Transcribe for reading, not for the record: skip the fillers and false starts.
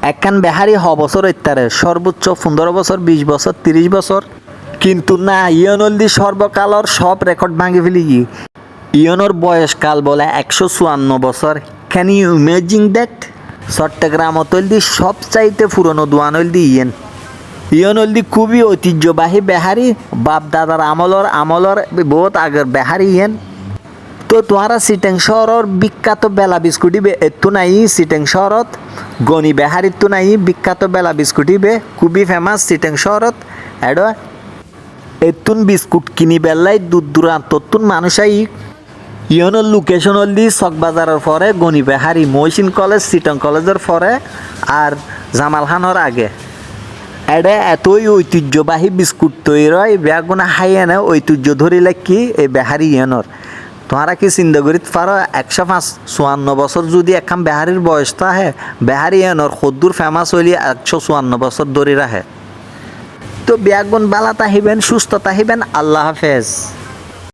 একখান বেহারি বছর ইত্যারে সর্বোচ্চ 15 বছর, 20 বছর, 30 বছর, কিন্তু না ইয়নলদি সর্বকালর সব রেকর্ড ভাঙি ফেলি। ইয়নোর বয়সকাল বলে 154 বছর। Can you imagine that? Chittagong অতলদি সবচাইতে পুরনো দোয়ান হলদি ইয়ন হলদি খুবই ঐতিহ্যবাহী বেহারি, বাপ দাদার আমলর বহুত আগের বেহারি ইয়েন। তো তোমারা সিটেং শহরের বিখ্যাত বেলা বিস্কুটি এতো নাই সিটেং শহরত, গনি বেহারিত তো নাই বিখ্যাত বেলা বিস্কুটি খুবই ফেমাস সিটেং শহরত। এডো এতুন বিস্কুট কিনি বেলাই দূর দূরান্ততুন মানুষ আই। ইয়নোর লোকেশন হলদি চকবাজারের পরে গনি বেহারি, মহসিন কলেজ, সিটং কলেজের পরে আর জামাল খানোর আগে। এডে এতই ঐতিহ্যবাহী বিস্কুট তৈরি হয়, বেগুনা হাই এনে ঐতিহ্য ধরিলে কি এই বেহারি ইয়নোর। তোমরা কি চিন্তা করিত পারো 154 বছর যদি একখান বেহারির বয়স থাকে, বেহারি ইয়নোর সদ্দুর ফেমাস হইলি 154 বছর ধরে রাখে। তো বেগুন বালা তাহিবেন, সুস্থ তাহিবেন। আল্লাহ হাফেজ।